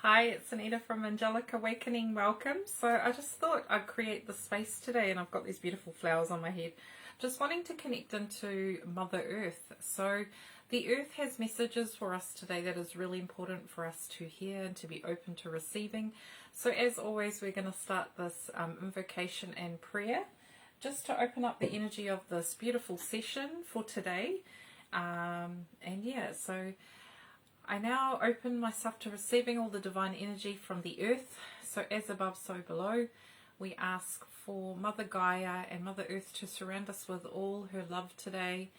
Hi, it's Anita from Angelic Awakening. Welcome. So I just thought I'd create the space today, and I've got these beautiful flowers on my head. Just wanting to connect into Mother Earth. So the Earth has messages for us today that is really important for us to hear and to be open to receiving. So as always, we're going to start this invocation and prayer just to open up the energy of this beautiful session for today. So I now open myself to receiving all the divine energy from the earth. So as above, so below. We ask for Mother Gaia and Mother Earth to surround us with all her love today,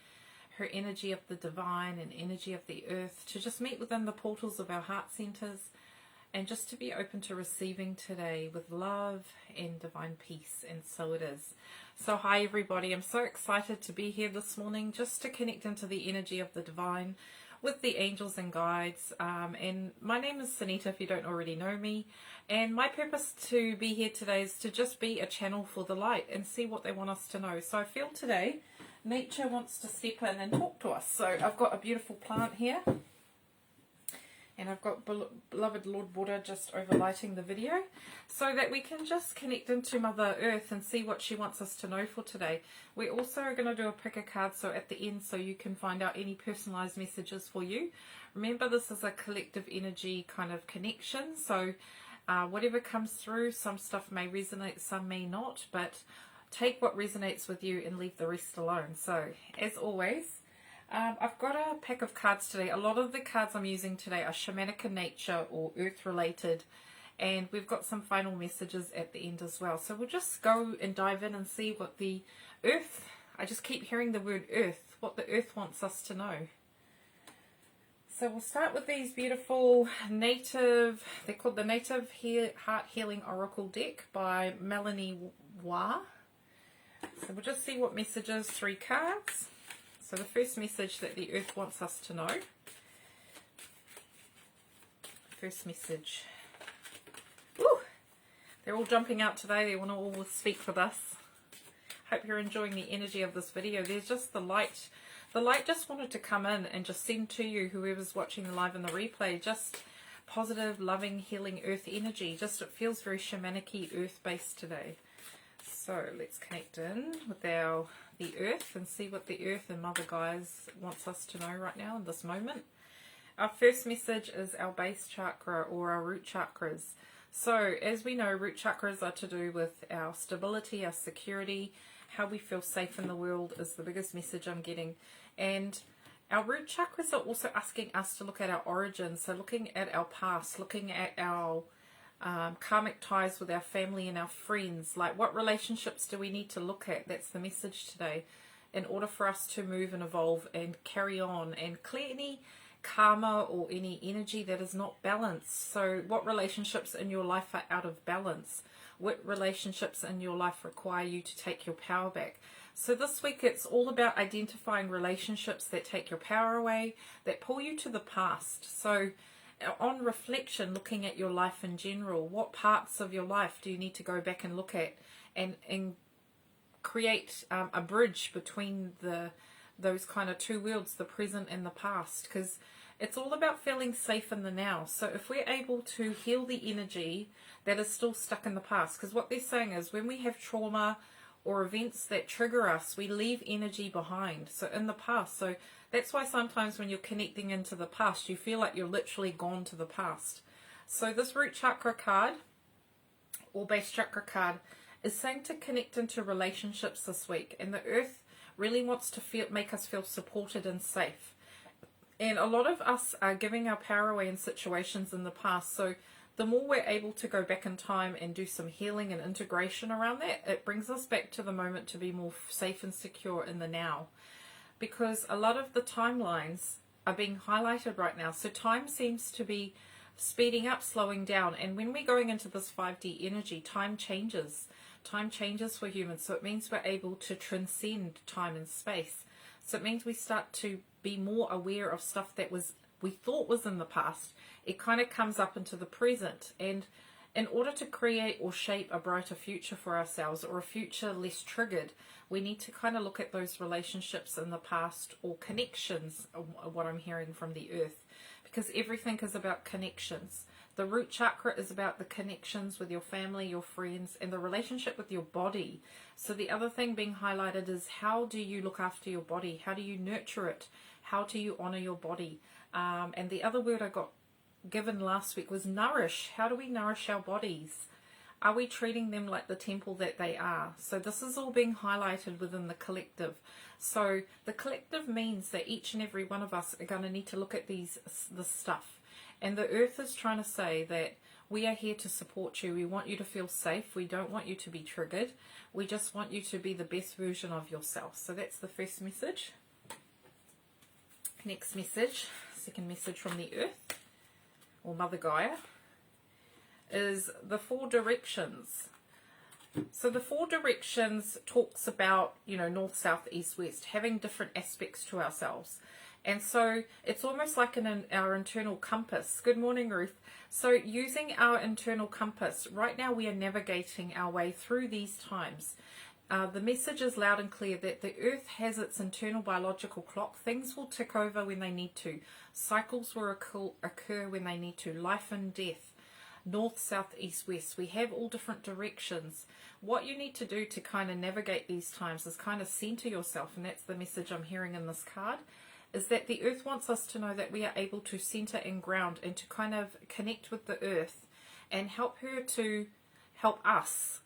her energy of the divine and energy of the earth, to just meet within the portals of our heart centers and just to be open to receiving today with love and divine peace. And so it is. So hi everybody, I'm so excited to be here this morning just to connect into the energy of the divine with the angels and guides, and my name is Sunita if you don't already know me, and my purpose to be here today is to just be a channel for the light and see what they want us to know. So I feel today nature wants to step in and talk to us. So I've got a beautiful plant here, and I've got beloved Lord Buddha just overlighting the video so that we can just connect into Mother Earth and see what she wants us to know for today. We also are going to do a pick a card so at the end so you can find out any personalized messages for you. Remember, this is a collective energy kind of connection, so whatever comes through, some stuff may resonate, some may not, but take what resonates with you and leave the rest alone. So as always, I've got a pack of cards today. A lot of the cards I'm using today are shamanic in nature or earth related, and we've got some final messages at the end as well. So we'll just go and dive in and see what the earth, I just keep hearing the word earth, what the earth wants us to know. So we'll start with these beautiful native, they're called the Native Heart Healing Oracle deck by Melanie Wah. So we'll just see what messages, 3 cards. So the first message that the earth wants us to know. First message. Woo! They're all jumping out today. They want to all speak with us. Hope you're enjoying the energy of this video. There's just the light. The light just wanted to come in and just send to you, whoever's watching the live and the replay, just positive, loving, healing earth energy. Just it feels very shamanic-y, earth-based today. So let's connect in with the earth and see what the earth and Mother Gaia wants us to know right now in this moment. Our first message is our base chakra or our root chakras. So as we know, root chakras are to do with our stability, our security, how we feel safe in the world is the biggest message I'm getting. And our root chakras are also asking us to look at our origins, so looking at our past, looking at our karmic ties with our family and our friends. Like, what relationships do we need to look at? That's the message today, in order for us to move and evolve and carry on and clear any karma or any energy that is not balanced. So what relationships in your life are out of balance? What relationships in your life require you to take your power back? So this week it's all about identifying relationships that take your power away, that pull you to the past. So on reflection, looking at your life in general, what parts of your life do you need to go back and look at and create a bridge between those kind of two worlds, the present and the past, because it's all about feeling safe in the now. So if we're able to heal the energy that is still stuck in the past, because what they're saying is when we have trauma or events that trigger us, we leave energy behind, so in the past. So that's why sometimes when you're connecting into the past, you feel like you're literally gone to the past. So this root chakra card or base chakra card is saying to connect into relationships this week, and the earth really wants to make us feel supported and safe. And a lot of us are giving our power away in situations in the past. So the more we're able to go back in time and do some healing and integration around that, it brings us back to the moment to be more safe and secure in the now. Because a lot of the timelines are being highlighted right now. So time seems to be speeding up, slowing down. And when we're going into this 5D energy, time changes. Time changes for humans. So it means we're able to transcend time and space. So it means we start to be more aware of stuff that we thought was in the past. It kind of comes up into the present. And in order to create or shape a brighter future for ourselves, or a future less triggered, we need to kind of look at those relationships in the past or connections, what I'm hearing from the earth, because everything is about connections. The root chakra is about the connections with your family, your friends, and the relationship with your body. So the other thing being highlighted is, how do you look after your body? How do you nurture it? How do you honor your body? And the other word I got given last week was nourish. How do we nourish our bodies? Are we treating them like the temple that they are? So this is all being highlighted within the collective. So the collective means that each and every one of us are going to need to look at this stuff. And the earth is trying to say that we are here to support you. We want you to feel safe. We don't want you to be triggered. We just want you to be the best version of yourself. So that's the first message. Next message, second message from the earth, or Mother Gaia, is the 4 directions. So the 4 directions talks about, north, south, east, west, having different aspects to ourselves. And so it's almost like our internal compass. Good morning, Ruth. So using our internal compass, right now we are navigating our way through these times. The message is loud and clear that the earth has its internal biological clock. Things will tick over when they need to. Cycles will occur when they need to. Life and death. North, south, east, west. We have all different directions. What you need to do to kind of navigate these times is kind of center yourself, and that's the message I'm hearing in this card, is that the earth wants us to know that we are able to center and ground and to kind of connect with the earth and help her to help us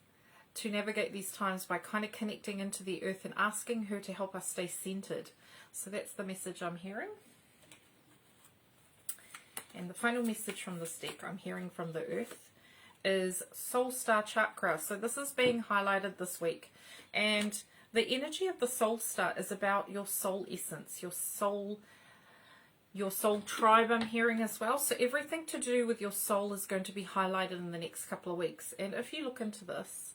to navigate these times by kind of connecting into the earth and asking her to help us stay centered. So that's the message I'm hearing. And the final message from this deck I'm hearing from the earth is Soul Star Chakra. So this is being highlighted this week. And the energy of the Soul Star is about your soul essence, your soul tribe I'm hearing as well. So everything to do with your soul is going to be highlighted in the next couple of weeks. And if you look into this,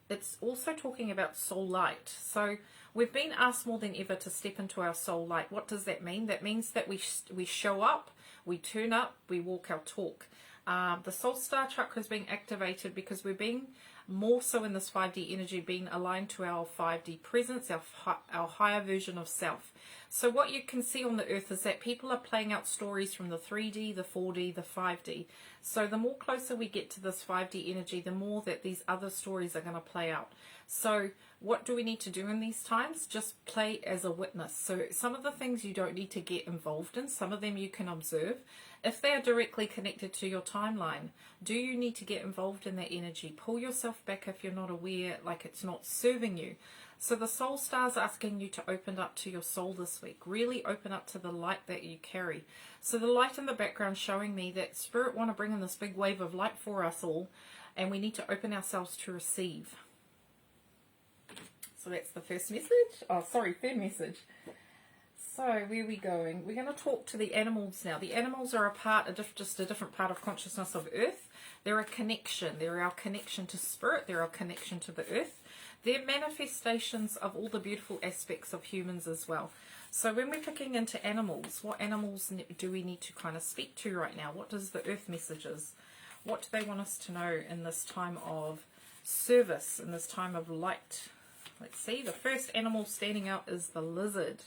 it's also talking about soul light. So we've been asked more than ever to step into our soul light. What does that mean? That means that we show up, we turn up, we walk our talk. The Soul Star Chakra is being activated because we're being more so in this 5D energy, being aligned to our 5D presence, our higher version of self. So what you can see on the earth is that people are playing out stories from the 3D, the 4D, the 5D. So the more closer we get to this 5D energy, the more that these other stories are going to play out. So what do we need to do in these times? Just play as a witness. So some of the things you don't need to get involved in, some of them you can observe. If they are directly connected to your timeline, do you need to get involved in that energy? Pull yourself back if you're not aware, like it's not serving you. So the Soul Star is asking you to open up to your soul this week. Really open up to the light that you carry. So the light in the background showing me that Spirit want to bring in this big wave of light for us all, and we need to open ourselves to receive. So that's the first message. Third message. So where are we going? We're going to talk to the animals now. The animals are just a different part of consciousness of Earth. They're a connection. They're our connection to Spirit. They're our connection to the Earth. They're manifestations of all the beautiful aspects of humans as well. So when we're picking into animals, what animals do we need to kind of speak to right now? What does the Earth messages? What do they want us to know in this time of service, in this time of light? Let's see, the first animal standing out is the lizard.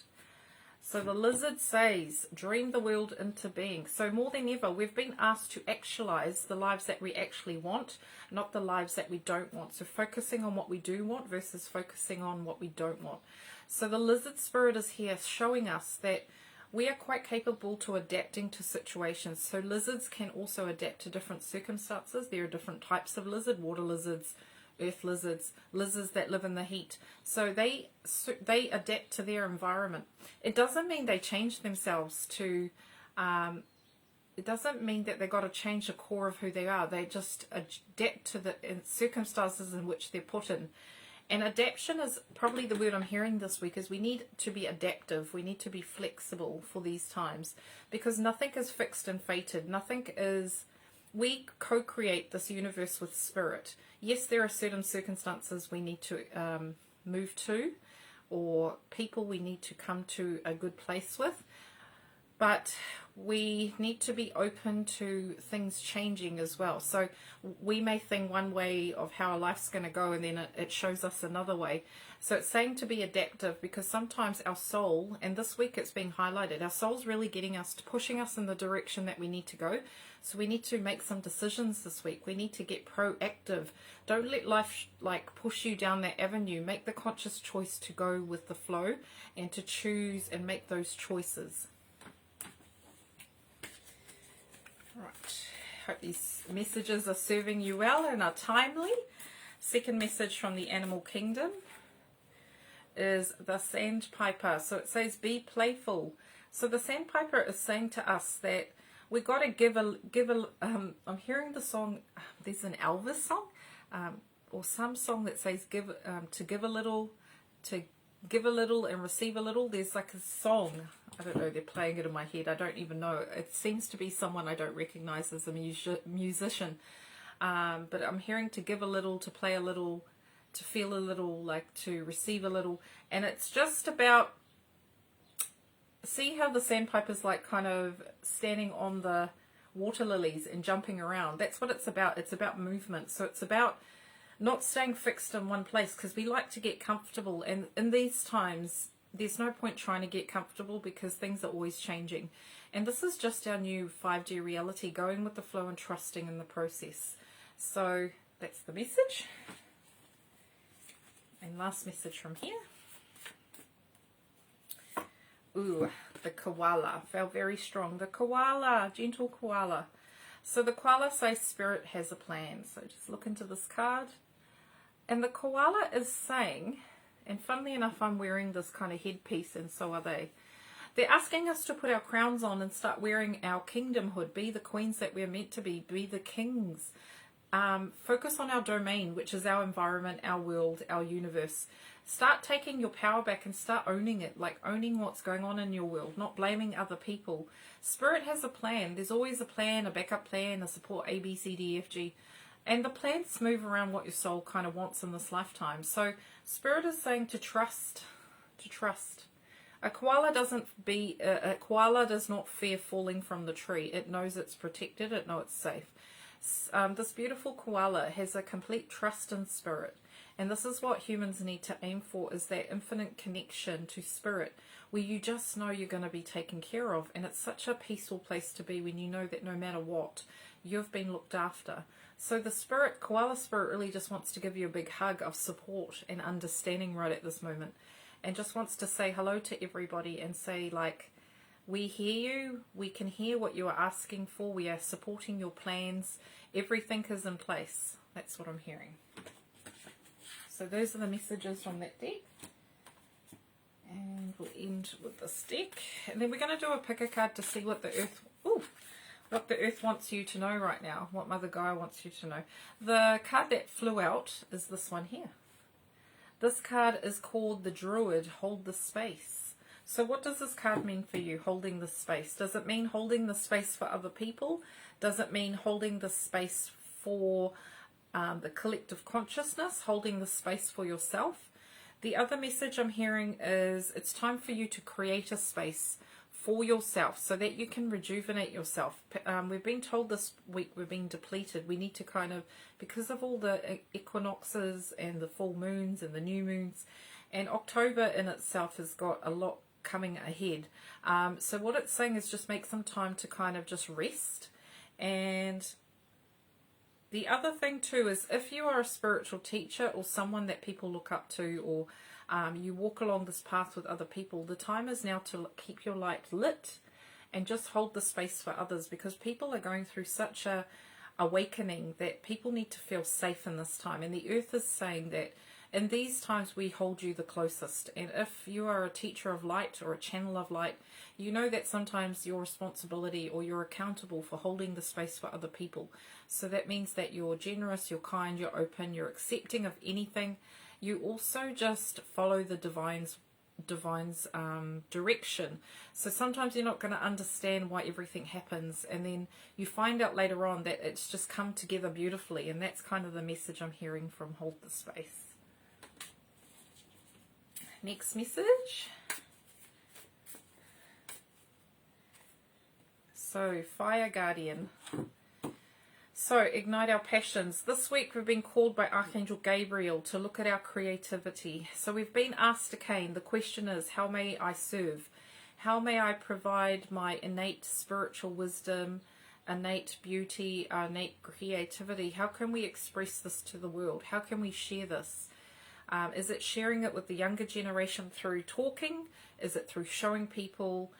So the lizard says, dream the world into being. So more than ever, we've been asked to actualize the lives that we actually want, not the lives that we don't want. So focusing on what we do want versus focusing on what we don't want. So the lizard spirit is here showing us that we are quite capable to adapting to situations. So lizards can also adapt to different circumstances. There are different types of lizard, water lizards, earth lizards, lizards that live in the heat. So they adapt to their environment. It doesn't mean they change themselves to, it doesn't mean that they've got to change the core of who they are. They just adapt to the circumstances in which they're put in. And adaptation is probably the word I'm hearing this week, is we need to be adaptive. We need to be flexible for these times, because nothing is fixed and fated. Nothing is... We co-create this universe with Spirit. Yes, there are certain circumstances we need to move to, or people we need to come to a good place with. but we need to be open to things changing as well. So we may think one way of how our life's going to go, and then it shows us another way. So it's saying to be adaptive, because sometimes our soul, and this week it's being highlighted, our soul's really getting us, pushing us in the direction that we need to go. So we need to make some decisions this week. We need to get proactive. Don't let life like push you down that avenue. Make the conscious choice to go with the flow and to choose and make those choices. Right. Hope these messages are serving you well and are timely. Second message from the animal kingdom is the sandpiper. So it says, be playful. So the sandpiper is saying to us that we got to give a I'm hearing the song, there's an Elvis song, or some song that says to give a little and receive a little. There's like a song, I don't know, they're playing it in my head, I don't even know. It seems to be someone I don't recognize as a musician, but I'm hearing to give a little, to play a little, to feel a little, like to receive a little. And it's just about, see how the sandpiper's like kind of standing on the water lilies and jumping around. That's what it's about. It's about movement. So it's about not staying fixed in one place, because we like to get comfortable, and in these times there's no point trying to get comfortable because things are always changing. And this is just our new 5D reality, going with the flow and trusting in the process. So that's the message. And last message from here. Ooh, the koala felt very strong. The koala, gentle koala. So the koala says spirit has a plan. So just look into this card. And the koala is saying, and funnily enough, I'm wearing this kind of headpiece, and so are they. They're asking us to put our crowns on and start wearing our kingdomhood, be the queens that we're meant to be the kings. Focus on our domain, which is our environment, our world, our universe. Start taking your power back and start owning it, like owning what's going on in your world, not blaming other people. Spirit has a plan. There's always a plan, a backup plan, a support, A, B, C, D, F, G. And the plans move around what your soul kind of wants in this lifetime. So Spirit is saying to trust, to trust. A koala a koala does not fear falling from the tree. It knows it's protected. It knows it's safe. This beautiful koala has a complete trust in spirit. And this is what humans need to aim for, is that infinite connection to spirit, where you just know you're going to be taken care of. And it's such a peaceful place to be when you know that no matter what, you've been looked after. So the spirit, koala spirit, really just wants to give you a big hug of support and understanding right at this moment. And just wants to say hello to everybody and say, like, we hear you, we can hear what you are asking for, we are supporting your plans, everything is in place. That's what I'm hearing. So those are the messages from that deck. And we'll end with this deck. And then we're going to do a pick a card to see what the earth, what the earth wants you to know right now, what Mother Gaia wants you to know. The card that flew out is this one here. This card is called the Druid, Hold the Space. So what does this card mean for you, holding the space? Does it mean holding the space for other people? Does it mean holding the space for the collective consciousness, holding the space for yourself? The other message I'm hearing is it's time for you to create a space for yourself so that you can rejuvenate yourself. We've been told this week we're being depleted. We need to kind of, because of all the equinoxes and the full moons and the new moons, and October in itself has got a lot coming ahead. So what it's saying is just make some time to kind of just rest. And the other thing too is, if you are a spiritual teacher or someone that people look up to, or you walk along this path with other people, the time is now to keep your light lit and just hold the space for others, because people are going through such a awakening that people need to feel safe in this time. And the earth is saying that in these times we hold you the closest. And if you are a teacher of light or a channel of light, you know that sometimes your responsibility, or you're accountable for holding the space for other people. So that means that you're generous, you're kind, you're open, you're accepting of anything. You also just follow the divine's direction. So sometimes you're not going to understand why everything happens, and then you find out later on that it's just come together beautifully. And that's kind of the message I'm hearing from Hold the Space. Next message. So, Fire Guardian. So, ignite our passions. This week we've been called by Archangel Gabriel to look at our creativity. So we've been asked again, the question is, how may I serve? How may I provide my innate spiritual wisdom, innate beauty, innate creativity? How can we express this to the world? How can we share this? Is it sharing it with the younger generation through talking? Is it through showing people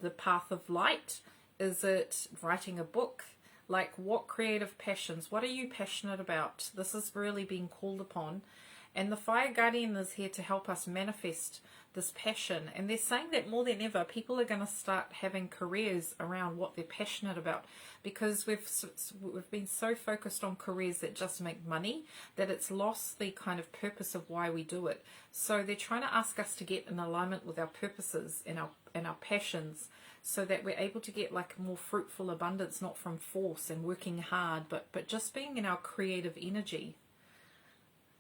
the path of light? Is it writing a book? Like, what creative passions? What are you passionate about? This is really being called upon. And the Fire Guardian is here to help us manifest this passion. And they're saying that more than ever, people are going to start having careers around what they're passionate about. Because we've been so focused on careers that just make money, that it's lost the kind of purpose of why we do it. So they're trying to ask us to get in alignment with our purposes and our passions, so that we're able to get like more fruitful abundance, not from force and working hard, but just being in our creative energy.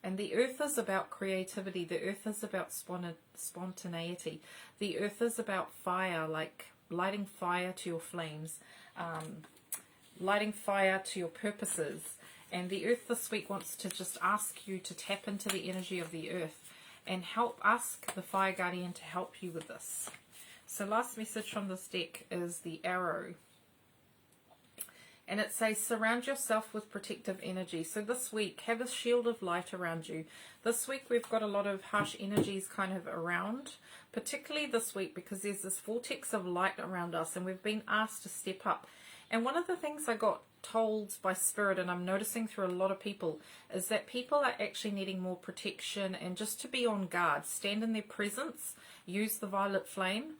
And the earth is about creativity. The earth is about spontaneity. The earth is about fire, like lighting fire to your flames, lighting fire to your purposes. And the earth this week wants to just ask you to tap into the energy of the earth and ask the Fire Guardian to help you with this. So last message from this deck is the Arrow. And it says, surround yourself with protective energy. So this week, have a shield of light around you. This week, we've got a lot of harsh energies kind of around, particularly this week, because there's this vortex of light around us, and we've been asked to step up. And one of the things I got told by Spirit, and I'm noticing through a lot of people, is that people are actually needing more protection and just to be on guard. Stand in their presence, use the violet flame,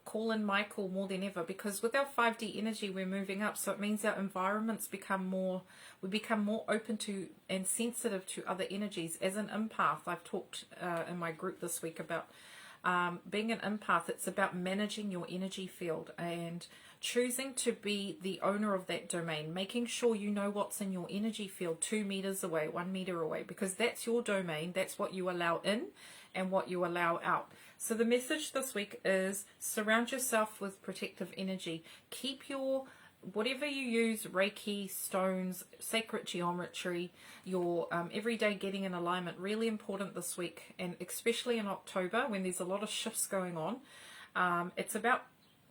call in Michael more than ever, because with our 5D energy we're moving up, so it means our environments become more open to and sensitive to other energies. As an empath, I've talked in my group this week about being an empath. It's about managing your energy field and choosing to be the owner of that domain, making sure you know what's in your energy field 2 meters away, 1 meter away, because that's your domain. That's what you allow in and what you allow out. So the message this week is surround yourself with protective energy. Keep your, whatever you use, Reiki, stones, sacred geometry, your everyday getting in alignment, really important this week, and especially in October when there's a lot of shifts going on. It's about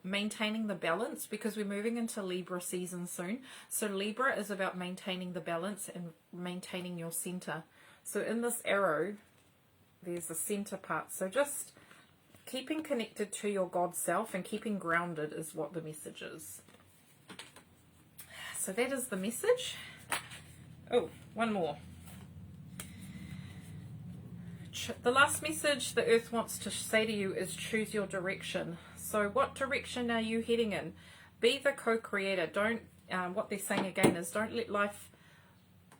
maintaining the balance, because we're moving into Libra season soon. So Libra is about maintaining the balance and maintaining your center. So in this arrow, there's the center part. So just keeping connected to your God self and keeping grounded is what the message is. So that is the message. Oh, one more. The last message the earth wants to say to you is choose your direction. So what direction are you heading in? Be the co-creator. Don't, what they're saying again is don't let life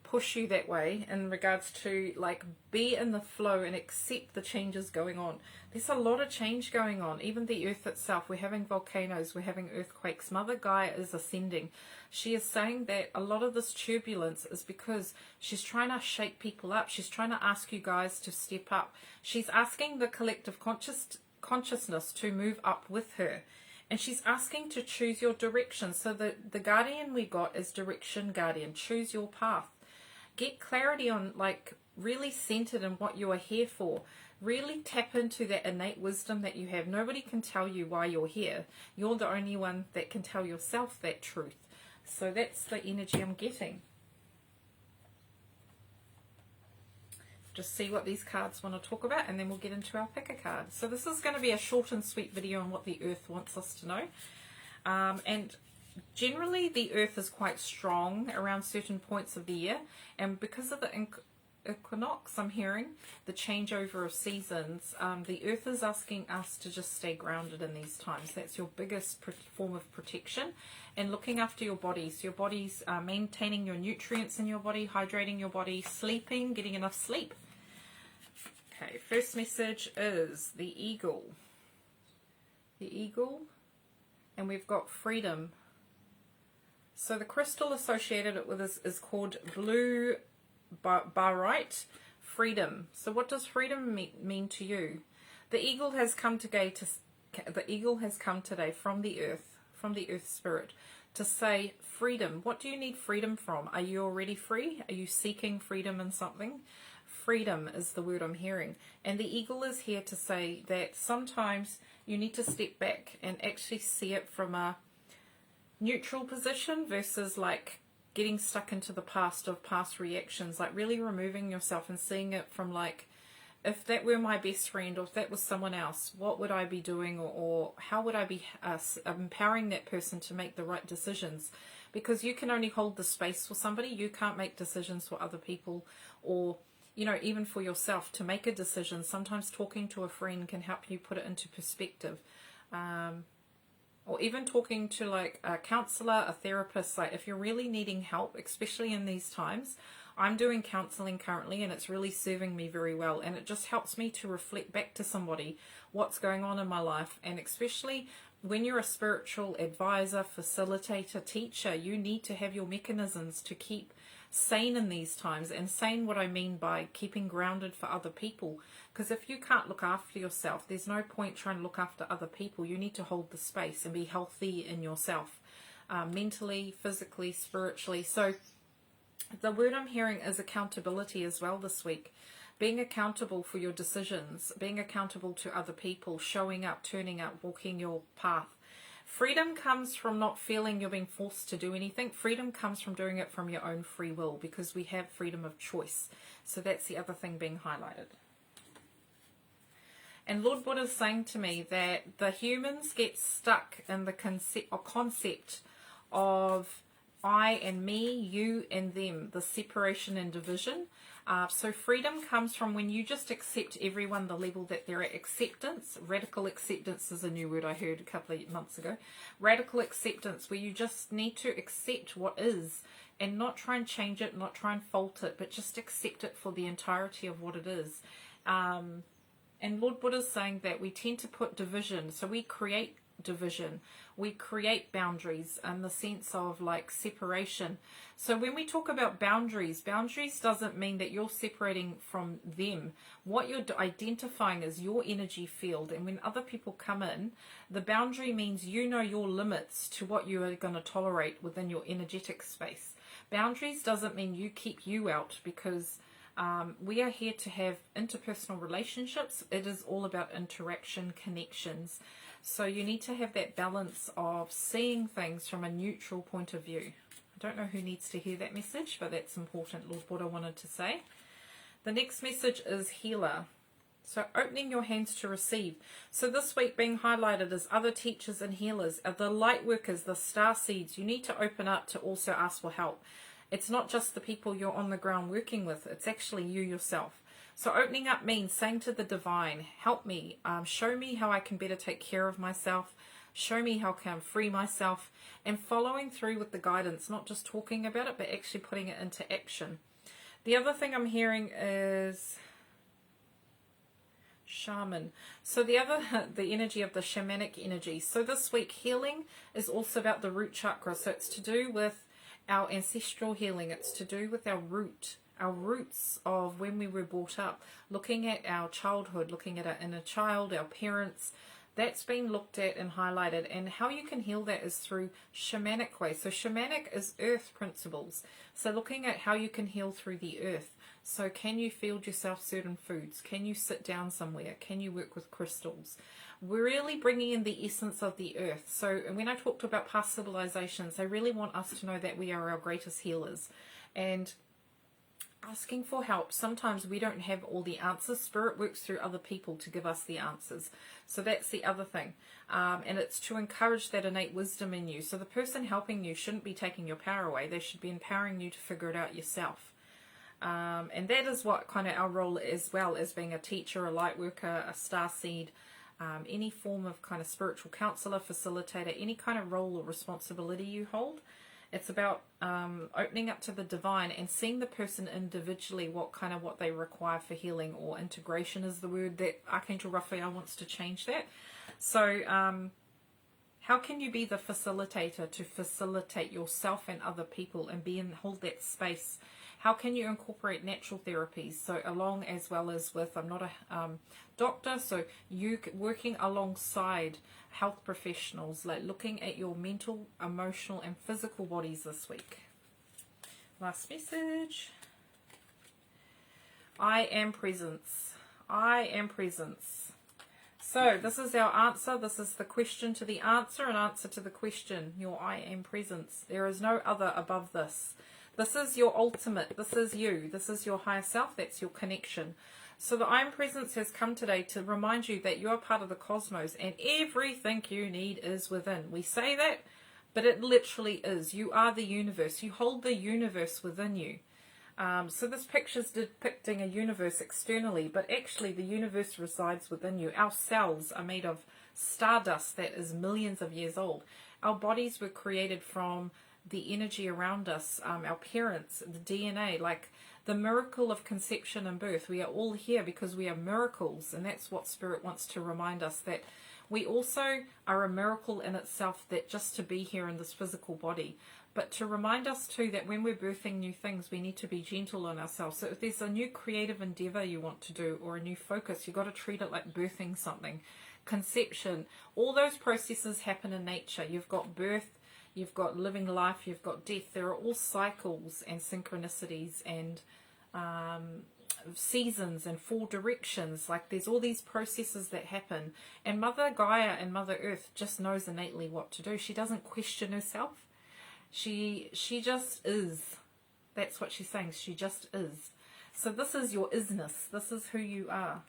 push you that way, in regards to like be in the flow and accept the changes going on. There's a lot of change going on. Even the earth itself, we're having volcanoes, we're having earthquakes. Mother Gaia is ascending. She is saying that a lot of this turbulence is because she's trying to shake people up. She's trying to ask you guys to step up. She's asking the collective consciousness to move up with her. And she's asking to choose your direction. So the guardian we got is direction guardian. Choose your path. Get clarity on, like, really centered in what you are here for. Really tap into that innate wisdom that you have. Nobody can tell you why you're here. You're the only one that can tell yourself that truth. So that's the energy I'm getting. Just see what these cards want to talk about, and then we'll get into our pick a card. So this is going to be a short and sweet video on what the earth wants us to know. And generally the earth is quite strong around certain points of the year, and because of the equinox, I'm hearing the changeover of seasons, the earth is asking us to just stay grounded in these times. That's your biggest form of protection, and looking after your bodies. Your body's maintaining your nutrients in your body, hydrating your body, sleeping, getting enough sleep. Okay, first message is the eagle. The eagle, and we've got freedom. So the crystal associated with this is called blue barite, freedom. So what does freedom mean to you? The eagle has come today from the earth, from the Earth Spirit to say freedom. What do you need freedom from? Are you already free? Are you seeking freedom in something? Freedom is the word I'm hearing. And the eagle is here to say that sometimes you need to step back and actually see it from a neutral position versus like getting stuck into the past of past reactions, like really removing yourself and seeing it from like, if that were my best friend or if that was someone else, what would I be doing, or how would I be empowering that person to make the right decisions? Because you can only hold the space for somebody. You can't make decisions for other people, or, you know, even for yourself to make a decision. Sometimes talking to a friend can help you put it into perspective. Or even talking to like a counselor, a therapist. Like if you're really needing help, especially in these times, I'm doing counseling currently and it's really serving me very well, and it just helps me to reflect back to somebody what's going on in my life. And especially when you're a spiritual advisor, facilitator, teacher, you need to have your mechanisms to keep sane in these times. And sane, what I mean by keeping grounded for other people, because if you can't look after yourself, there's no point trying to look after other people. You need to hold the space and be healthy in yourself, mentally, physically, spiritually. So the word I'm hearing is accountability as well this week. Being accountable for your decisions, being accountable to other people, showing up, turning up, walking your path. Freedom comes from not feeling you're being forced to do anything. Freedom comes from doing it from your own free will, because we have freedom of choice. So that's the other thing being highlighted. And Lord Buddha is saying to me that the humans get stuck in the concept of I and me, you and them, the separation and division. So freedom comes from when you just accept everyone the level that they're at. Acceptance, radical acceptance is a new word I heard a couple of months ago. Radical acceptance, where you just need to accept what is and not try and change it, not try and fault it, but just accept it for the entirety of what it is. And Lord Buddha is saying that we tend to put division, so we create division, we create boundaries in the sense of like separation. So when we talk about boundaries doesn't mean that you're separating from them. What you're identifying is your energy field, and when other people come in, the boundary means you know your limits to what you are going to tolerate within your energetic space. Boundaries doesn't mean you keep you out, because we are here to have interpersonal relationships. It is all about interaction, connections. So you need to have that balance of seeing things from a neutral point of view. I don't know who needs to hear that message, but that's important, Lord Buddha wanted to say. The next message is healer. So opening your hands to receive. So this week being highlighted as other teachers and healers, the light workers, the star seeds. You need to open up to also ask for help. It's not just the people you're on the ground working with, it's actually you yourself. So opening up means saying to the divine, help me, show me how I can better take care of myself, show me how I can free myself, and following through with the guidance, not just talking about it, but actually putting it into action. The other thing I'm hearing is shaman. So the energy of the shamanic energy. So this week healing is also about the root chakra. So it's to do with our ancestral healing. It's to do with our roots of when we were brought up, looking at our childhood, looking at our inner child, our parents. That's been looked at and highlighted, and how you can heal that is through shamanic ways. So shamanic is earth principles. So looking at how you can heal through the earth. So can you feed yourself certain foods? Can you sit down somewhere? Can you work with crystals? We're really bringing in the essence of the earth. So when I talked about past civilizations, they really want us to know that we are our greatest healers. And asking for help, sometimes we don't have all the answers. Spirit works through other people to give us the answers. So that's the other thing. And it's to encourage that innate wisdom in you. So the person helping you shouldn't be taking your power away. They should be empowering you to figure it out yourself. And that is what kind of our role as well as being a teacher, a light worker, a star seed, any form of kind of spiritual counselor, facilitator, any kind of role or responsibility you hold. It's about opening up to the divine and seeing the person individually, what they require for healing, or integration is the word that Archangel Raphael wants to change that. So how can you be the facilitator to facilitate yourself and other people and hold that space? How can you incorporate natural therapies? So along as well as with, I'm not a doctor, so you working alongside health professionals, like looking at your mental, emotional and physical bodies this week. Last message. I am presence. I am presence. So this is our answer. This is the question to the answer, and answer to the question. Your I am presence. There is no other above this. This is your ultimate. This is you. This is your higher self. That's your connection. So the I am presence has come today to remind you that you are part of the cosmos and everything you need is within. We say that, but it literally is. You are the universe. You hold the universe within you. So this picture is depicting a universe externally, but actually the universe resides within you. Our cells are made of stardust that is millions of years old. Our bodies were created from the energy around us, our parents, the DNA, like the miracle of conception and birth. We are all here because we are miracles, and that's what Spirit wants to remind us, that we also are a miracle in itself, that just to be here in this physical body. But to remind us too that when we're birthing new things, we need to be gentle on ourselves. So if there's a new creative endeavor you want to do or a new focus, you've got to treat it like birthing something. Conception, all those processes happen in nature. You've got birth, you've got living life, you've got death. There are all cycles and synchronicities and seasons and 4 directions. Like there's all these processes that happen. And Mother Gaia and Mother Earth just knows innately what to do. She doesn't question herself. She just is. That's what she's saying. She just is. So this is your isness. This is who you are.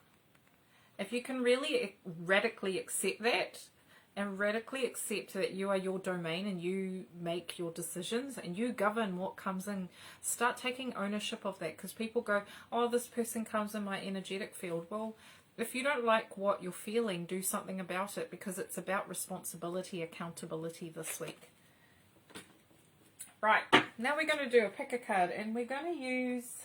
If you can really radically accept that, and radically accept that you are your domain and you make your decisions and you govern what comes in, start taking ownership of that. Because people go, oh, this person comes in my energetic field. Well, if you don't like what you're feeling, do something about it, because it's about responsibility, accountability this week. Right, now we're going to do a pick a card, and we're going to use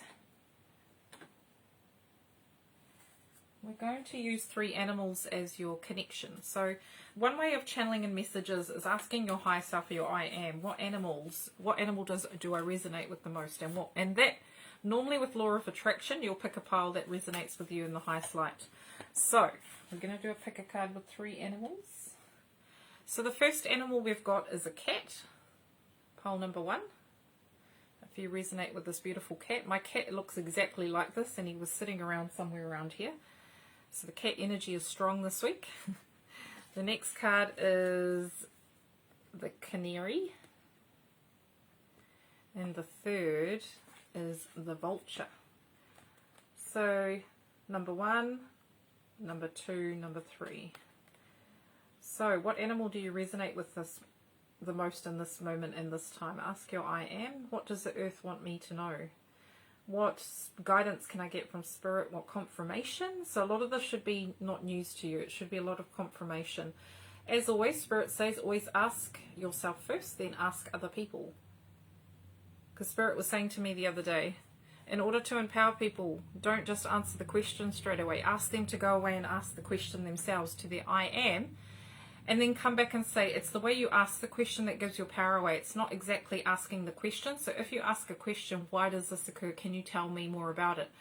3 animals as your connection. So one way of channeling in messages is asking your higher self, or your I am, what animal do I resonate with the most, and that normally with law of attraction, you'll pick a pile that resonates with you in the highest light. So we're going to do a pick a card with 3 animals. So the first animal we've got is a cat. Pile number 1. If you resonate with this beautiful cat, my cat looks exactly like this, and he was sitting around somewhere around here. So the cat energy is strong this week. The next card is the canary, and the third is the vulture. So number 1, number 2, number 3. So what animal do you resonate with the most in this moment and this time? Ask your I am. What does the earth want me to know? What guidance can I get from Spirit? What confirmation? So a lot of this should be not news to you. It should be a lot of confirmation. As always, Spirit says, always ask yourself first, then ask other people. Because Spirit was saying to me the other day, in order to empower people, don't just answer the question straight away. Ask them to go away and ask the question themselves to their I am. And then come back and say, it's the way you ask the question that gives your power away. It's not exactly asking the question. So if you ask a question, why does this occur? Can you tell me more about it?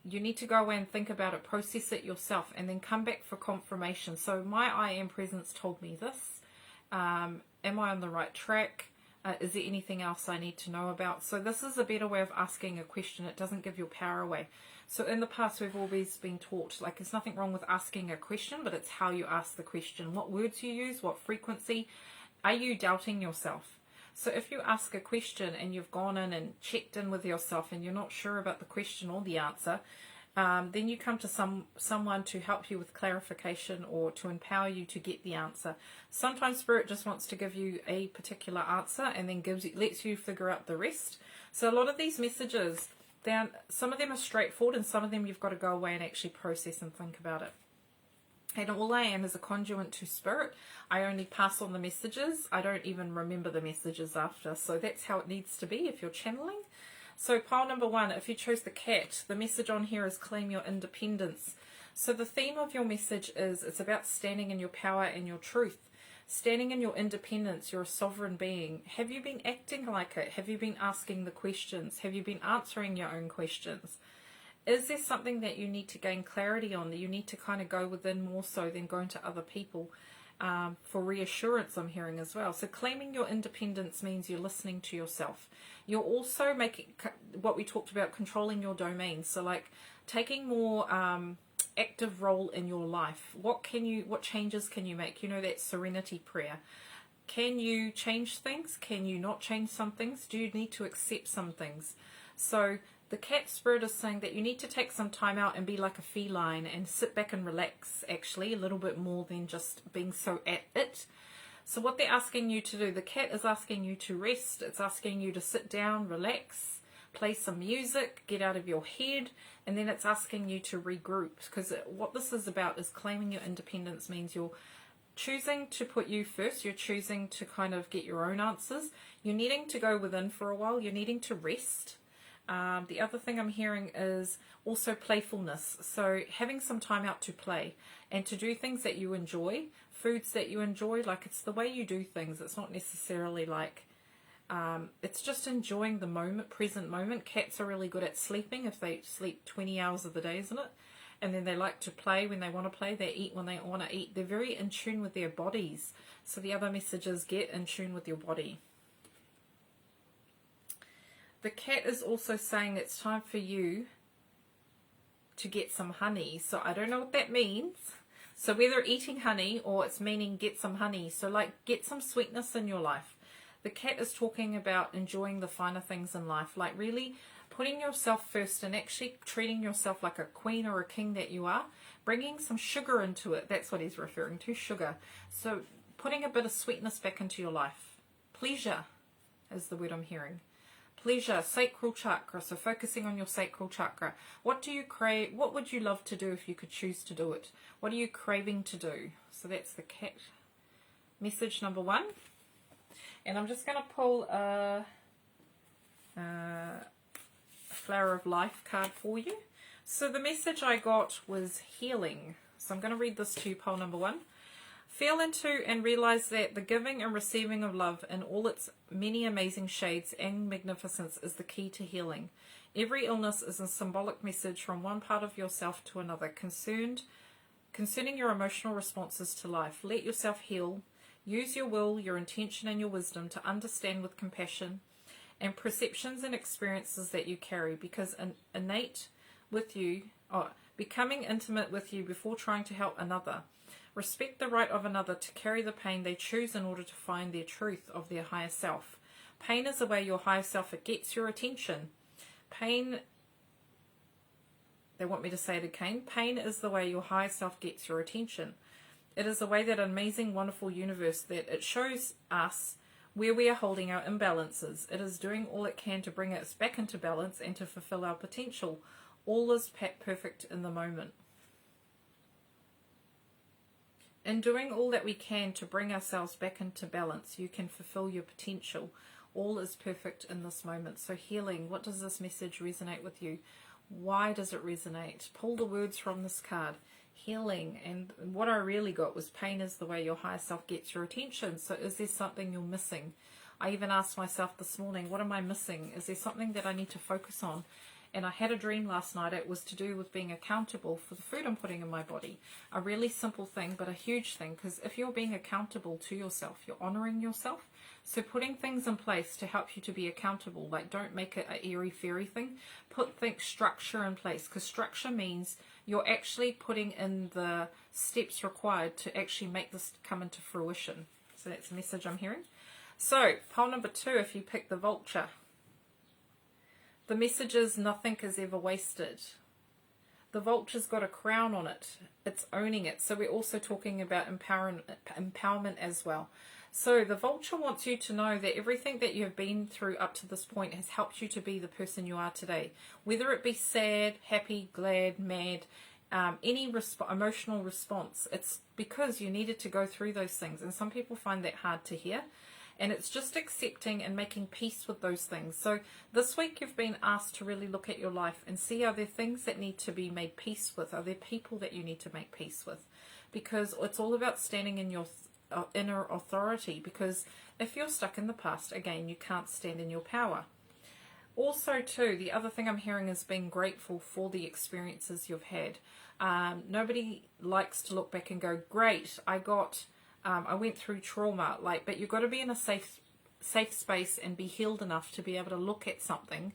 You need to go away and think about it, process it yourself, and then come back for confirmation. So my I am presence told me this. Am I on the right track? Is there anything else I need to know about? So this is a better way of asking a question. It doesn't give your power away. So in the past, we've always been taught, like, there's nothing wrong with asking a question, but it's how you ask the question. What words you use, what frequency. Are you doubting yourself? So if you ask a question and you've gone in and checked in with yourself and you're not sure about the question or the answer, then you come to someone to help you with clarification or to empower you to get the answer. Sometimes Spirit just wants to give you a particular answer and then lets you figure out the rest. So a lot of these messages, some of them are straightforward, and some of them you've got to go away and actually process and think about it. And all I am is a conduit to Spirit. I only pass on the messages. I don't even remember the messages after. So that's how it needs to be if you're channeling. So pile number 1, if you chose the cat, the message on here is claim your independence. So the theme of your message is, it's about standing in your power and your truth. Standing in your independence, you're a sovereign being. Have you been acting like it? Have you been asking the questions? Have you been answering your own questions? Is there something that you need to gain clarity on, that you need to kind of go within more so than going to other people for reassurance, I'm hearing as well. So claiming your independence means you're listening to yourself. You're also making what we talked about, controlling your domain. So like taking more active role in your life. What changes can you make? You know, that serenity prayer. Can you change things? Can you not change some things? Do you need to accept some things? So the cat spirit is saying that you need to take some time out and be like a feline and sit back and relax, actually, a little bit more than just being so at it. So what they're asking you to do, the cat is asking you to rest. It's asking you to sit down, relax, play some music, get out of your head, and then it's asking you to regroup. Because what this is about is claiming your independence means you're choosing to put you first. You're choosing to kind of get your own answers. You're needing to go within for a while. You're needing to rest. The other thing I'm hearing is also playfulness. So having some time out to play and to do things that you enjoy, foods that you enjoy, like it's the way you do things. It's not necessarily like, it's just enjoying the moment, present moment. Cats are really good at sleeping if they sleep 20 hours of the day, isn't it? And then they like to play when they want to play. They eat when they want to eat. They're very in tune with their bodies. So the other message is get in tune with your body. The cat is also saying it's time for you to get some honey. So I don't know what that means. So whether eating honey or it's meaning get some honey. So like get some sweetness in your life. The cat is talking about enjoying the finer things in life. Like really putting yourself first and actually treating yourself like a queen or a king that you are. Bringing some sugar into it. That's what he's referring to, sugar. So putting a bit of sweetness back into your life. Pleasure is the word I'm hearing. Pleasure, sacral chakra, so focusing on your sacral chakra. What do you crave? What would you love to do if you could choose to do it? What are you craving to do? So that's the cat message number 1. And I'm just going to pull a Flower of Life card for you. So the message I got was healing. So I'm going to read this to you, pole number 1. Feel into and realize that the giving and receiving of love in all its many amazing shades and magnificence is the key to healing. Every illness is a symbolic message from one part of yourself to another, concerning your emotional responses to life. Let yourself heal. Use your will, your intention, and your wisdom to understand with compassion and perceptions and experiences that you carry, because becoming intimate with you before trying to help another. Respect the right of another to carry the pain they choose in order to find their truth of their higher self. Pain is the way your higher self gets your attention. Pain, they want me to say it again, pain is the way your higher self gets your attention. It is the way that amazing, wonderful universe that it shows us where we are holding our imbalances. It is doing all it can to bring us back into balance and to fulfill our potential. All is perfect in the moment. In doing all that we can to bring ourselves back into balance, you can fulfill your potential. All is perfect in this moment. So healing, what does this message resonate with you? Why does it resonate? Pull the words from this card. Healing, and what I really got was pain is the way your higher self gets your attention. So is there something you're missing? I even asked myself this morning, what am I missing? Is there something that I need to focus on? And I had a dream last night. It was to do with being accountable for the food I'm putting in my body. A really simple thing, but a huge thing, because if you're being accountable to yourself, you're honoring yourself. So putting things in place to help you to be accountable, like don't make it an airy-fairy thing. Think structure in place, because structure means you're actually putting in the steps required to actually make this come into fruition. So that's the message I'm hearing. So pole number 2, if you pick the vulture. The message is nothing is ever wasted. The vulture's got a crown on it. It's owning it. So we're also talking about empowerment as well. So the vulture wants you to know that everything that you have been through up to this point has helped you to be the person you are today. Whether it be sad, happy, glad, mad, any emotional response, it's because you needed to go through those things. And some people find that hard to hear. And it's just accepting and making peace with those things. So this week you've been asked to really look at your life and see, are there things that need to be made peace with? Are there people that you need to make peace with? Because it's all about standing in your inner authority, because if you're stuck in the past, again, you can't stand in your power. Also, too, the other thing I'm hearing is being grateful for the experiences you've had. Nobody likes to look back and go, great, I went through trauma, but you've got to be in a safe space and be healed enough to be able to look at something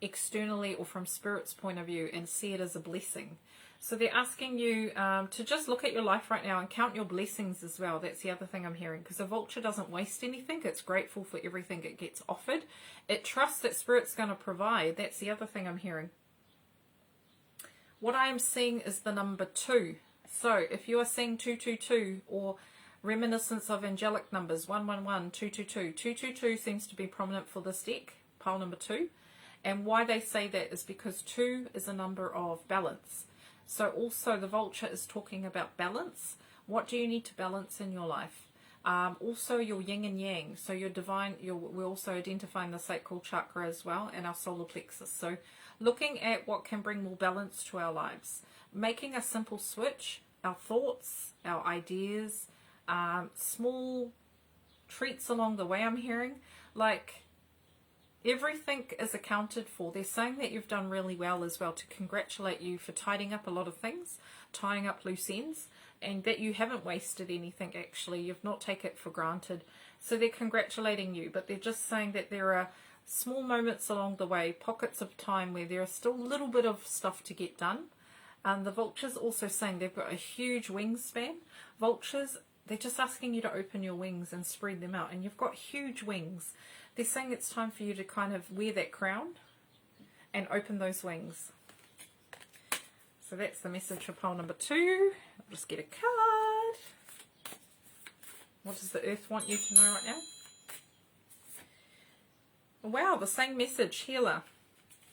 externally or from Spirit's point of view and see it as a blessing. So they're asking you to just look at your life right now and count your blessings as well. That's the other thing I'm hearing, because a vulture doesn't waste anything. It's grateful for everything it gets offered. It trusts that Spirit's going to provide. That's the other thing I'm hearing. What I am seeing is the number 2. So if you are seeing 222 or reminiscence of angelic numbers, 111, 222. 222 seems to be prominent for this deck, pile number 2. And why they say that is because 2 is a number of balance. So also the vulture is talking about balance. What do you need to balance in your life? Also your yin and yang. So your divine, we're also identifying the sacral chakra as well, and our solar plexus. So looking at what can bring more balance to our lives. Making a simple switch, our thoughts, our ideas, small treats along the way I'm hearing. Everything is accounted for. They're saying that you've done really well as well, to congratulate you for tidying up a lot of things, tying up loose ends, and that you haven't wasted anything actually. You've not taken it for granted. So they're congratulating you, but they're just saying that there are small moments along the way, pockets of time where there is still a little bit of stuff to get done. The vulture's also saying they've got a huge wingspan. Vultures, they're just asking you to open your wings and spread them out, and you've got huge wings. They're saying it's time for you to kind of wear that crown and open those wings. So that's the message for pile number 2. I'll just get a card. What does the earth want you to know right now? Wow, the same message, healer.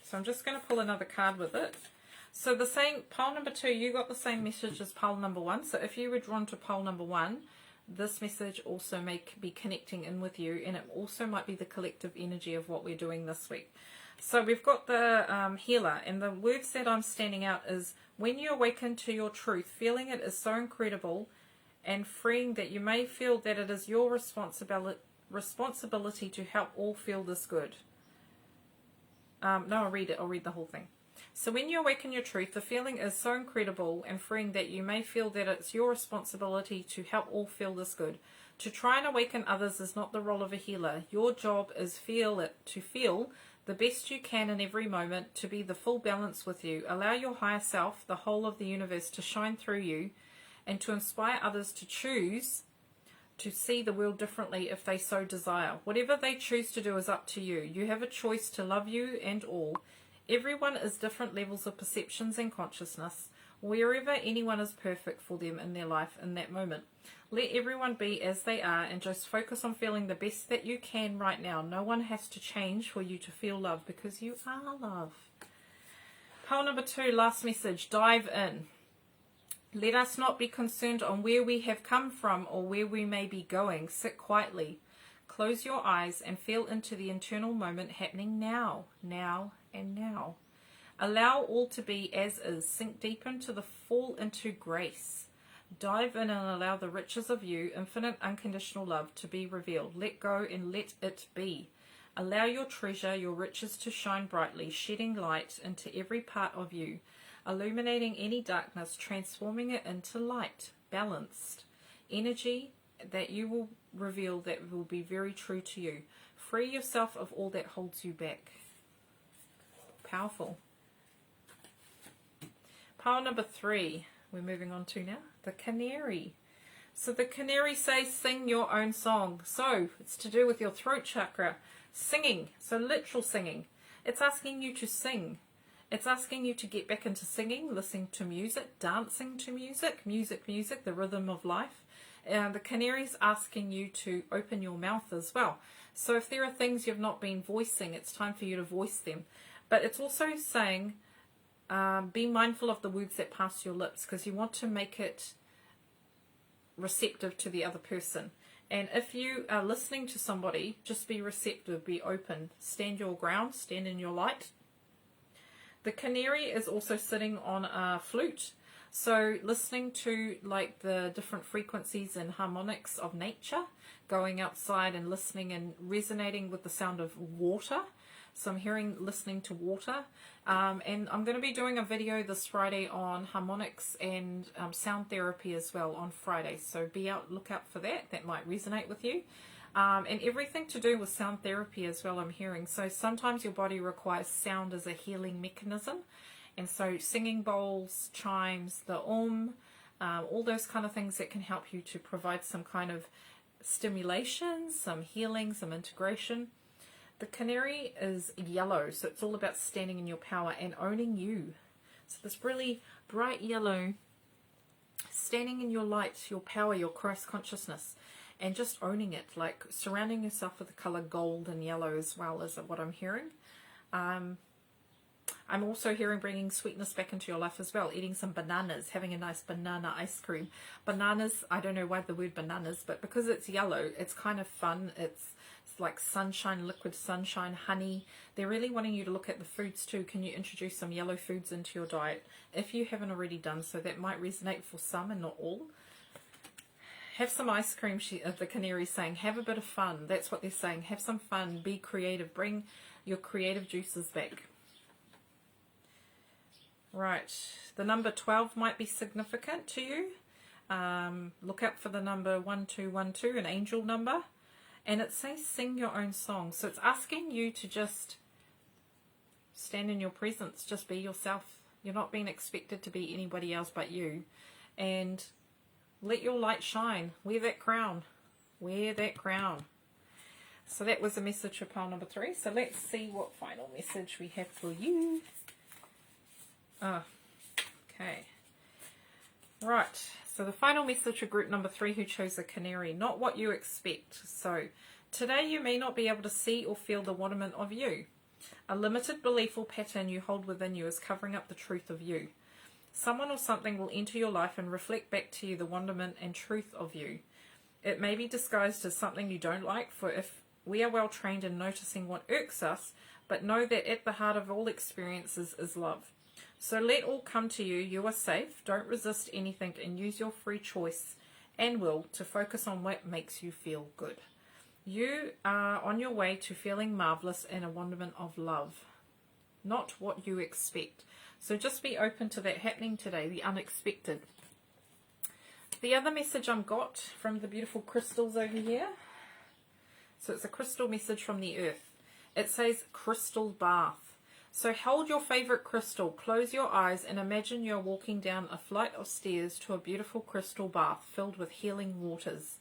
So I'm just going to pull another card with it. So the same, pile number 2, you got the same message as pile number 1. So if you were drawn to pile number 1, this message also may be connecting in with you, and it also might be the collective energy of what we're doing this week. So we've got the healer, and the words that I'm standing out is, when you awaken to your truth, feeling it is so incredible and freeing that you may feel that it is your responsibility to help all feel this good. No, I'll read it. I'll read the whole thing. So when you awaken your truth, the feeling is so incredible and freeing that you may feel that it's your responsibility to help all feel this good. To try and awaken others is not the role of a healer. Your job is to feel the best you can in every moment, to be the full balance with you. Allow your higher self, the whole of the universe, to shine through you, and to inspire others to choose to see the world differently if they so desire. Whatever they choose to do is up to you. You have a choice to love you and all. Everyone is different levels of perceptions and consciousness. Wherever anyone is perfect for them in their life in that moment. Let everyone be as they are and just focus on feeling the best that you can right now. No one has to change for you to feel love, because you are love. Pile number 2, last message, dive in. Let us not be concerned on where we have come from or where we may be going. Sit quietly. Close your eyes and feel into the internal moment happening now, now, and now. Allow all to be as is. Sink deep into the fall into grace. Dive in and allow the riches of you, infinite unconditional love, to be revealed. Let go and let it be. Allow your treasure, your riches, to shine brightly, shedding light into every part of you, illuminating any darkness, transforming it into light, balanced energy that you will reveal, that will be very true to you. Free yourself of all that holds you back. Powerful. Pile number 3, we're moving on to now, the canary. So the canary says, sing your own song. So it's to do with your throat chakra. Singing, so literal singing. It's asking you to sing. It's asking you to get back into singing, listening to music, dancing to music, music, the rhythm of life. The canary's asking you to open your mouth as well. So if there are things you've not been voicing, it's time for you to voice them. But it's also saying, be mindful of the words that pass your lips, because you want to make it receptive to the other person. And if you are listening to somebody, just be receptive, be open, stand your ground, stand in your light. The canary is also sitting on a flute. So listening to like the different frequencies and harmonics of nature, going outside and listening and resonating with the sound of water. So I'm listening to water. And I'm going to be doing a video this Friday on harmonics and sound therapy as well on Friday. So look out for that. That might resonate with you. And everything to do with sound therapy as well, I'm hearing. So sometimes your body requires sound as a healing mechanism. And so singing bowls, chimes, the all those kind of things that can help you to provide some kind of stimulation, some healing, some integration. The canary is yellow, so it's all about standing in your power and owning you. So this really bright yellow, standing in your light, your power, your Christ consciousness, and just owning it, like surrounding yourself with the color gold and yellow as well is what I'm hearing. I'm also hearing bringing sweetness back into your life as well, eating some bananas, having a nice banana ice cream. Bananas, I don't know why the word bananas, but because it's yellow, it's kind of fun. It's like sunshine, liquid sunshine, honey. They're really wanting you to look at the foods too. Can you introduce some yellow foods into your diet? If you haven't already done so, that might resonate for some and not all. Have some ice cream, the canary's saying. Have a bit of fun. That's what they're saying. Have some fun. Be creative. Bring your creative juices back. Right, the number 12 might be significant to you. Look out for the number 1212, an angel number. And it says sing your own song. So it's asking you to just stand in your presence. Just be yourself. You're not being expected to be anybody else but you. And let your light shine. Wear that crown. Wear that crown. So that was the message for pile number 3. So let's see what final message we have for you. Oh, okay. Right. So the final message for group number 3 who chose the canary. Not what you expect. So today you may not be able to see or feel the wonderment of you. A limited belief or pattern you hold within you is covering up the truth of you. Someone or something will enter your life and reflect back to you the wonderment and truth of you. It may be disguised as something you don't like, for if we are well trained in noticing what irks us, but know that at the heart of all experiences is love. So let all come to you. You are safe. Don't resist anything and use your free choice and will to focus on what makes you feel good. You are on your way to feeling marvelous and a wonderment of love, not what you expect. So just be open to that happening today, the unexpected. The other message I've got from the beautiful crystals over here. So it's a crystal message from the earth. It says crystal bath. So hold your favorite crystal, close your eyes and imagine you're walking down a flight of stairs to a beautiful crystal bath filled with healing waters.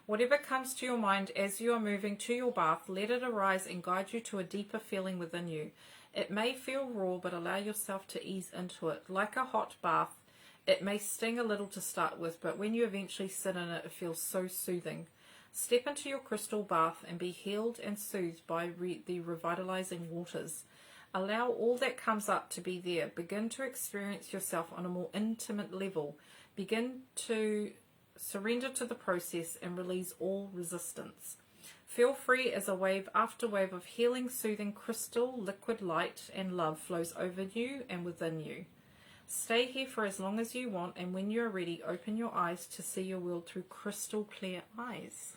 Whatever comes to your mind as you are moving to your bath, let it arise and guide you to a deeper feeling within you. It may feel raw, but allow yourself to ease into it. Like a hot bath, it may sting a little to start with, but when you eventually sit in it, it feels so soothing. Step into your crystal bath and be healed and soothed by the revitalizing waters. Allow all that comes up to be there. Begin to experience yourself on a more intimate level. Begin to surrender to the process and release all resistance. Feel free as a wave after wave of healing, soothing, crystal, liquid light and love flows over you and within you. Stay here for as long as you want, and when you are ready, open your eyes to see your world through crystal clear eyes.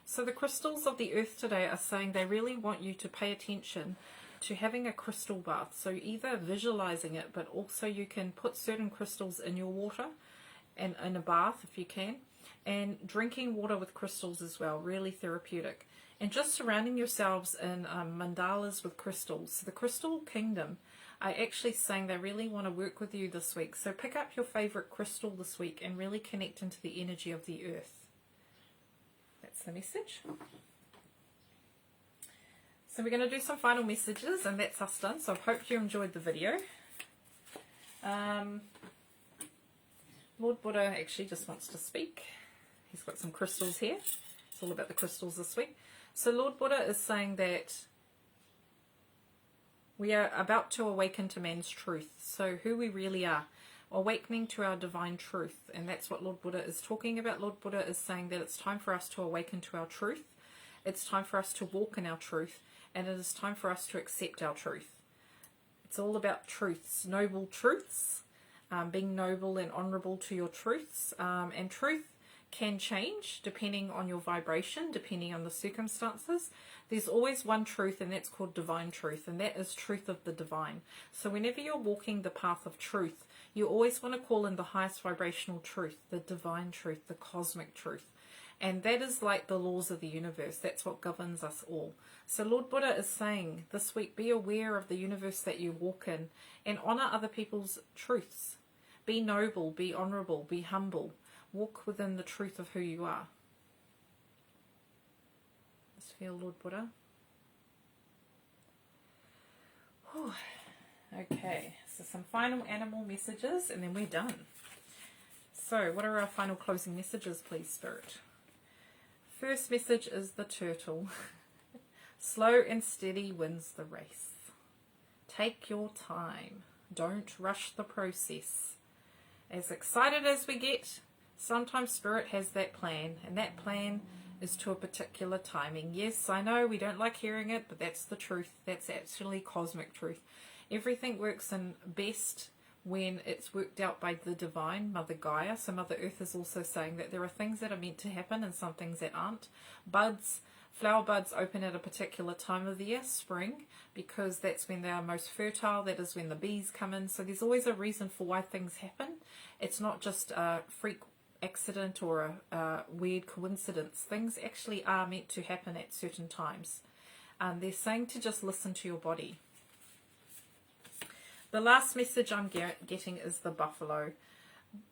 So the crystals of the earth today are saying they really want you to pay attention to having a crystal bath. So either visualizing it, but also you can put certain crystals in your water and in a bath if you can, and drinking water with crystals as well, really therapeutic. And just surrounding yourselves in mandalas with crystals. So the crystal kingdom are actually saying they really want to work with you this week. So pick up your favorite crystal this week and really connect into the energy of the earth. That's the message. So we're going to do some final messages, and that's us done. So I hope you enjoyed the video. Lord Buddha actually just wants to speak. He's got some crystals here. It's all about the crystals this week. So Lord Buddha is saying that we are about to awaken to man's truth. So who we really are. Awakening to our divine truth. And that's what Lord Buddha is talking about. Lord Buddha is saying that it's time for us to awaken to our truth. It's time for us to walk in our truth. And it is time for us to accept our truth. It's all about truths, noble truths. being noble and honourable to your truths. And truth can change depending on your vibration, depending on the circumstances. There's always one truth, and that's called divine truth, and that is truth of the divine. So whenever you're walking the path of truth, you always want to call in the highest vibrational truth, the divine truth, the cosmic truth. And that is like the laws of the universe. That's what governs us all. So Lord Buddha is saying this week, be aware of the universe that you walk in and honour other people's truths. Be noble, be honourable, be humble. Walk within the truth of who you are. Just feel Lord Buddha. Whew. Okay, so some final animal messages and then we're done. So what are our final closing messages, please, Spirit? First message is the turtle. Slow and steady wins the race. Take your time. Don't rush the process. As excited as we get, sometimes Spirit has that plan, and that plan is to a particular timing. Yes, I know we don't like hearing it, but that's the truth. That's actually cosmic truth. Everything works in best when it's worked out by the divine, Mother Gaia. So Mother Earth is also saying that there are things that are meant to happen and some things that aren't. Flower buds open at a particular time of the year, spring, because that's when they are most fertile. That is when the bees come in. So there's always a reason for why things happen. It's not just a freak accident or a weird coincidence. Things actually are meant to happen at certain times. They're saying to just listen to your body. The last message I'm getting is the buffalo.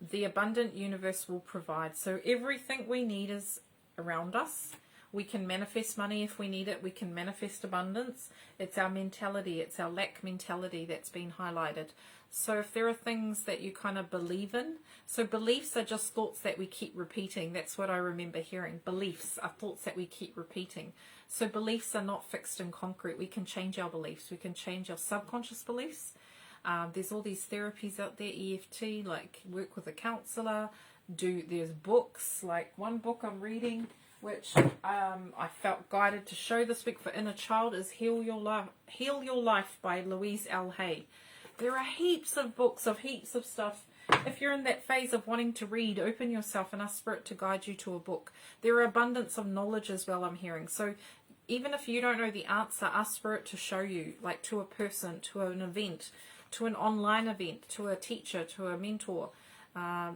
The abundant universe will provide. So everything we need is around us. We can manifest money if we need it. We can manifest abundance. It's our mentality. It's our lack mentality that's been highlighted. So if there are things that you kind of believe in, so beliefs are just thoughts that we keep repeating. That's what I remember hearing. Beliefs are thoughts that we keep repeating. So beliefs are not fixed and concrete. We can change our beliefs. We can change our subconscious beliefs. There's all these therapies out there, EFT, like work with a counsellor. There's books, like one book I'm reading, which I felt guided to show this week for inner child, is Heal Your Life by Louise L. Hay. There are heaps of books of heaps of stuff. If you're in that phase of wanting to read, open yourself and ask Spirit to guide you to a book. There are abundance of knowledge as well, I'm hearing. So even if you don't know the answer, ask Spirit to show you, like to a person, to an event, to an online event, to a teacher, to a mentor.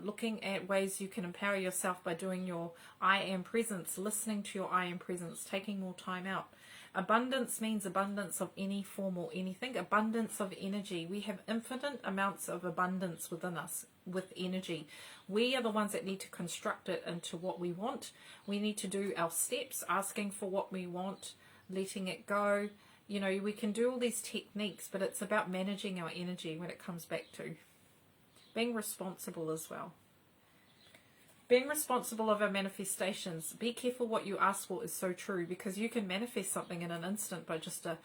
Looking at ways you can empower yourself by doing your I am presence, listening to your I am presence, taking more time out. Abundance means abundance of any form or anything. Abundance of energy. We have infinite amounts of abundance within us with energy. We are the ones that need to construct it into what we want. We need to do our steps, asking for what we want, letting it go. You know, we can do all these techniques, but it's about managing our energy when it comes back to being responsible as well. Being responsible of our manifestations. Be careful what you ask for is so true, because you can manifest something in an instant by just a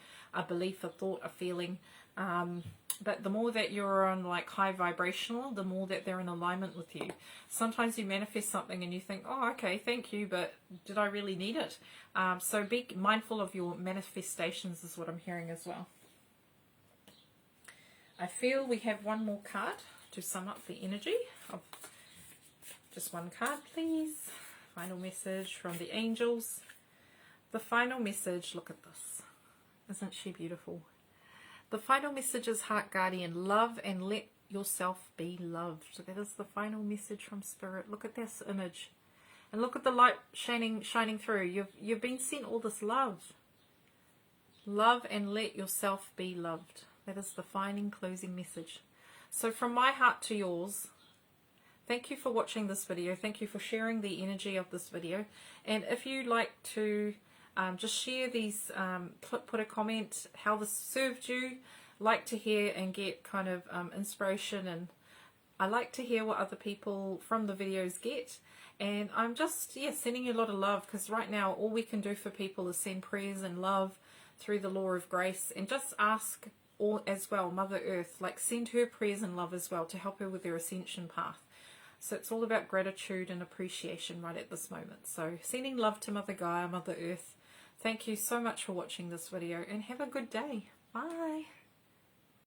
belief, a thought, a feeling. But the more that you're on like high vibrational, the more that they're in alignment with you. Sometimes you manifest something and you think, oh, okay, thank you, but did I really need it? So be mindful of your manifestations is what I'm hearing as well. I feel we have one more card to sum up the energy. Just one card, please. Final message from the angels. The final message, look at this. Isn't she beautiful? The final message is Heart Guardian, love and let yourself be loved. So that is the final message from Spirit. Look at this image. And look at the light shining through. You've been sent all this love. Love and let yourself be loved. That is the final closing message. So from my heart to yours, thank you for watching this video. Thank you for sharing the energy of this video. And if you'd like to just share these, put a comment how this served you. Like to hear and get kind of inspiration, and I like to hear what other people from the videos get. And I'm just sending you a lot of love, because right now all we can do for people is send prayers and love through the law of grace, and just ask all as well Mother Earth, like send her prayers and love as well to help her with her ascension path. So it's all about gratitude and appreciation right at this moment. So sending love to Mother Gaia, Mother Earth. Thank you so much for watching this video, and have a good day. Bye.